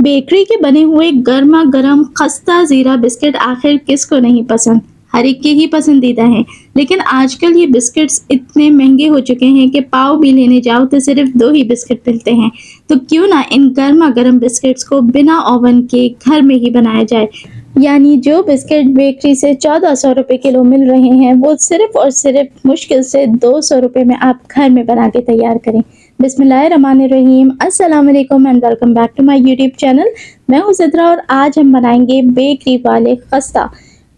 Bakery के बने हुए गर्मा गर्म खस्ता जीरा बिस्किट आखिर किसको नहीं पसंद। हर एक के ही पसंदीदा हैं। लेकिन आजकल ये बिस्किट्स इतने महंगे हो चुके हैं कि पाव भी लेने जाओ तो सिर्फ दो ही बिस्किट मिलते हैं। तो क्यों ना इन गर्मा गर्म बिस्किट्स को बिना ओवन के घर में ही बनाया जाए। यानी जो बिस्किट बेकरी से 1400 रुपये किलो मिल रहे हैं वो सिर्फ और सिर्फ मुश्किल से 200 रुपये में आप घर में बना के तैयार करें। बिस्मिल्लाहिर्रहमानिर्रहीम, अस्सलाम वालेकुम and welcome back to my YouTube channel. मैं हूं सिद्रा और आज हम बनाएंगे बेकरी वाले खस्ता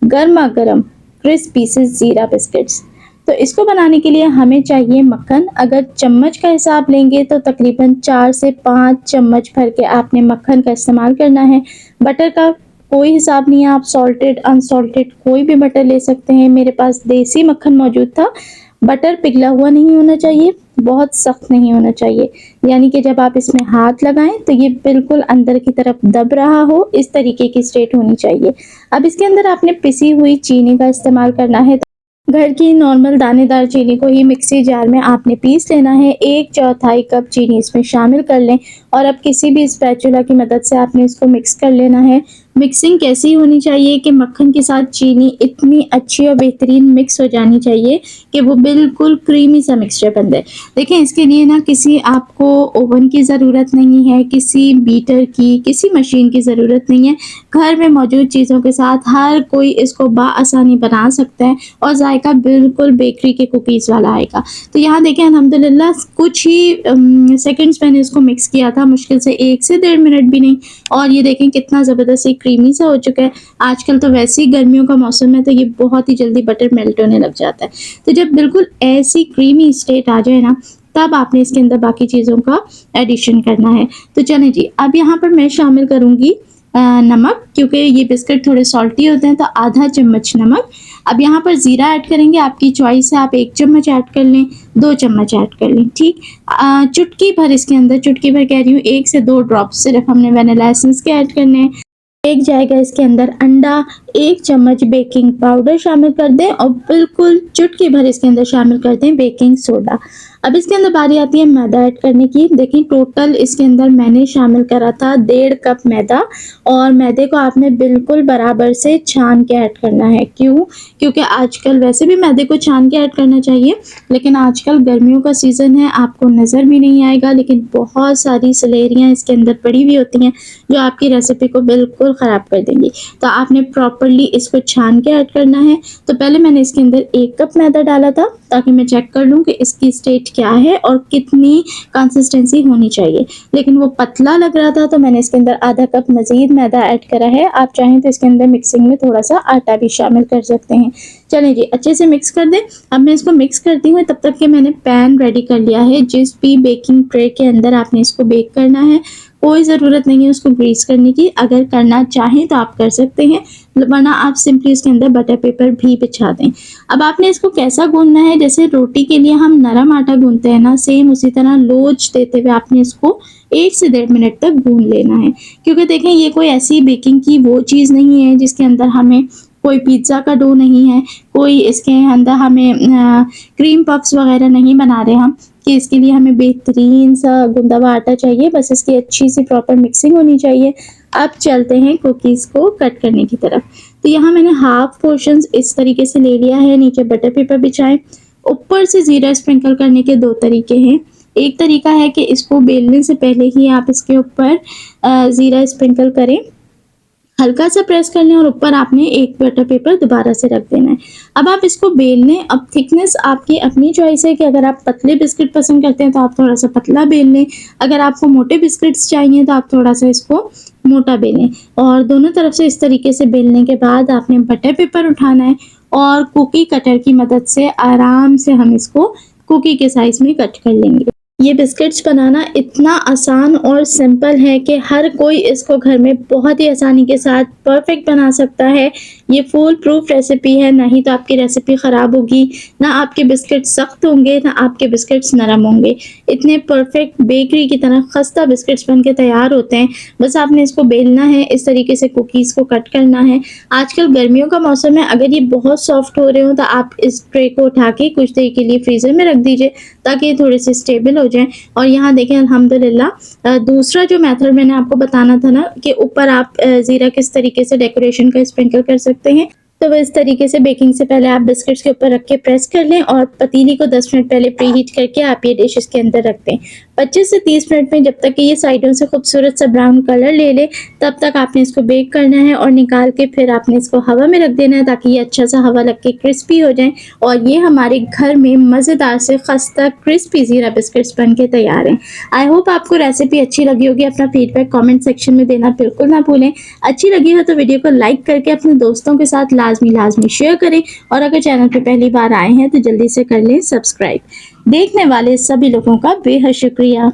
गर्मा गर्म क्रिस्पी से ज़ीरा बिस्किट्स। तो इसको बनाने के लिए हमें चाहिए मक्खन। अगर चम्मच का हिसाब लेंगे तो तकरीबन 4 से 5 चम्मच भर के आपने मक्खन का इस्तेमाल करना है। बटर का कोई हिसाब नहीं है, आप सॉल्टेड अनसॉल्टेड कोई भी बटर ले सकते हैं। मेरे पास देसी मक्खन मौजूद था। बटर पिघला हुआ नहीं होना चाहिए, बहुत सख्त नहीं होना चाहिए, यानी कि जब आप इसमें हाथ लगाएं तो ये बिल्कुल अंदर की तरफ दब रहा हो, इस तरीके की स्टेट होनी चाहिए। अब इसके अंदर आपने पिसी हुई चीनी का इस्तेमाल करना है। घर की नॉर्मल दानेदार चीनी को ही मिक्सी जार में आपने पीस लेना है। 1/4 कप चीनी इसमें शामिल कर लें और अब किसी भी स्पैचुला की मदद से आपने इसको मिक्स कर लेना है। मिक्सिंग कैसी होनी चाहिए कि मक्खन के साथ चीनी इतनी अच्छी और बेहतरीन मिक्स हो जानी चाहिए कि वो बिल्कुल क्रीमी सा मिक्सचर बन जाए। देखें, इसके लिए ना किसी आपको ओवन की ज़रूरत नहीं है, किसी बीटर की, किसी मशीन की ज़रूरत नहीं है। घर में मौजूद चीज़ों के साथ हर कोई इसको बाआसानी बना सकता है और जायका बिल्कुल बेकरी के कुकीज़ वाला आएगा। तो यहाँ देखें, अल्हम्दुलिल्लाह कुछ ही सेकंड्स मैंने इसको मिक्स किया था, मुश्किल से 1 से 1.5 मिनट भी नहीं, और ये देखें कितना ज़बरदस्त क्रीमी सा हो चुका है। आजकल तो वैसे ही गर्मियों का मौसम है तो ये बहुत ही जल्दी बटर मेल्ट होने लग जाता है। तो जब बिल्कुल ऐसी क्रीमी स्टेट आ जाए ना, तब आपने इसके अंदर बाकी चीज़ों का एडिशन करना है। तो चलें जी, अब यहाँ पर मैं शामिल करूँगी नमक, क्योंकि ये बिस्किट थोड़े सॉल्टी होते हैं, तो आधा चम्मच नमक। अब यहाँ पर ज़ीरा ऐड करेंगे, आपकी चॉइस है, आप 1 चम्मच ऐड कर लें, 2 चम्मच ऐड कर लें, ठीक। चुटकी भर इसके अंदर, चुटकी भर कह रही हूँ, 1 से 2 ड्रॉप सिर्फ हमने वनीला एसेंस के ऐड करने हैं। एक जाएगा इसके अंदर अंडा, 1 चम्मच बेकिंग पाउडर शामिल कर दें और बिल्कुल चुटकी भर इसके अंदर शामिल कर दें बेकिंग सोडा। अब इसके अंदर बारी आती है मैदा ऐड करने की। देखिए, टोटल इसके अंदर मैंने शामिल करा था 1.5 कप मैदा, और मैदे को आपने बिल्कुल बराबर से छान के ऐड करना है। क्यों? क्योंकि आजकल वैसे भी मैदे को छान के ऐड करना चाहिए, लेकिन आजकल गर्मियों का सीज़न है, आपको नज़र भी नहीं आएगा, लेकिन बहुत सारी सलेरियाँ इसके अंदर पड़ी हुई होती हैं जो आपकी रेसिपी को बिल्कुल ख़राब कर देंगी। तो आपने प्रॉपरली इसको छान के ऐड करना है। तो पहले मैंने इसके अंदर 1 कप मैदा डाला था ताकि मैं चेक कर लूँ कि इसकी स्टेट क्या है और कितनी कंसिस्टेंसी होनी चाहिए, लेकिन वो पतला लग रहा था तो मैंने इसके अंदर आधा कप मज़ीद मैदा ऐड करा है। आप चाहें तो इसके अंदर मिक्सिंग में थोड़ा सा आटा भी शामिल कर सकते हैं। चलें जी, अच्छे से मिक्स कर दें। अब मैं इसको मिक्स करती हूँ, तब तक कि मैंने पैन रेडी कर लिया है। जिस भी बेकिंग ट्रे के अंदर आपने इसको बेक करना है, कोई ज़रूरत नहीं है उसको ग्रीस करने की। अगर करना चाहें तो आप कर सकते हैं, वरना आप सिंपली इसके अंदर बटर पेपर भी बिछा दें। अब आपने इसको कैसा गूंदना है, जैसे रोटी के लिए हम नरम आटा गूंदते हैं ना, सेम उसी तरह लोच देते हुए आपने इसको 1 से 1.5 मिनट तक गूंद लेना है। क्योंकि देखें, ये कोई ऐसी बेकिंग की वो चीज़ नहीं है जिसके अंदर हमें कोई पिज़्ज़ा का डो नहीं है, कोई इसके अंदर हमें क्रीम पफ्स वगैरह नहीं बना रहे हम, कि इसके लिए हमें बेहतरीन सा गूंदा हुआ आटा चाहिए। बस इसकी अच्छी सी प्रॉपर मिक्सिंग होनी चाहिए। अब चलते हैं कुकीज़ को कट करने की तरफ। तो यहाँ मैंने हाफ पोर्शंस इस तरीके से ले लिया है। नीचे बटर पेपर बिछाएं। ऊपर से ज़ीरा स्प्रिंकल करने के 2 तरीके हैं। एक तरीका है कि इसको बेलने से पहले ही आप इसके ऊपर ज़ीरा स्प्रिंकल करें, हल्का सा प्रेस कर लें और ऊपर आपने एक बटर पेपर दोबारा से रख देना है। अब आप इसको बेल लें। अब थिकनेस आपकी अपनी चॉइस है कि अगर आप पतले बिस्किट पसंद करते हैं तो आप थोड़ा सा पतला बेल लें, अगर आपको मोटे बिस्किट्स चाहिए तो आप थोड़ा सा इसको मोटा बेलें। और दोनों तरफ से इस तरीके से बेलने के बाद आपने बटर पेपर उठाना है और कुकी कटर की मदद से आराम से हम इसको कुकी के साइज़ में कट कर लेंगे। ये बिस्किट्स बनाना इतना आसान और सिंपल है कि हर कोई इसको घर में बहुत ही आसानी के साथ परफेक्ट बना सकता है। ये फुल प्रूफ रेसिपी है, ना ही तो आपकी रेसिपी ख़राब होगी, ना आपके बिस्किट सख्त होंगे, ना आपके बिस्किट्स नरम होंगे। इतने परफेक्ट बेकरी की तरह खस्ता बिस्किट्स बन के तैयार होते हैं। बस आपने इसको बेलना है, इस तरीके से कुकीज़ को कट करना है। आजकल गर्मियों का मौसम है, अगर ये बहुत सॉफ्ट हो रहे हो तो आप इस ट्रे को उठा के कुछ देर के लिए फ्रीज़र में रख दीजिए ताकि ये थोड़े से स्टेबल हो जाएं। और यहाँ देखें अल्हम्दुलिल्लाह दूसरा जो मेथड मैंने आपको बताना था ना कि ऊपर आप ज़ीरा किस तरीके से डेकोरेशन का स्प्रिंकल कर सकते हैं, तो इस तरीके से बेकिंग से पहले आप बिस्किट्स के ऊपर रख के प्रेस कर लें और पतीली को 10 मिनट पहले प्री हीट करके आप ये डिश इसके अंदर रख दें। 25 से 30 मिनट में जब तक कि ये साइडों से खूबसूरत सा ब्राउन कलर ले ले तब तक आपने इसको बेक करना है और निकाल के फिर आपने इसको हवा में रख देना है ताकि ये अच्छा सा हवा लग के क्रिस्पी हो जाए और ये हमारे घर में मज़ेदार से खस्ता क्रिस्पी ज़ीरा बिस्किट्स बन के तैयार हैं। आई होप आपको रेसिपी अच्छी लगी होगी। अपना फीडबैक कमेंट सेक्शन में देना बिल्कुल ना भूलें। अच्छी लगी हो तो वीडियो को लाइक करके अपने दोस्तों के साथ लाजमी शेयर करें और अगर चैनल पे पहली बार आए हैं तो जल्दी से कर लें सब्सक्राइब। देखने वाले सभी लोगों का बेहद शुक्रिया।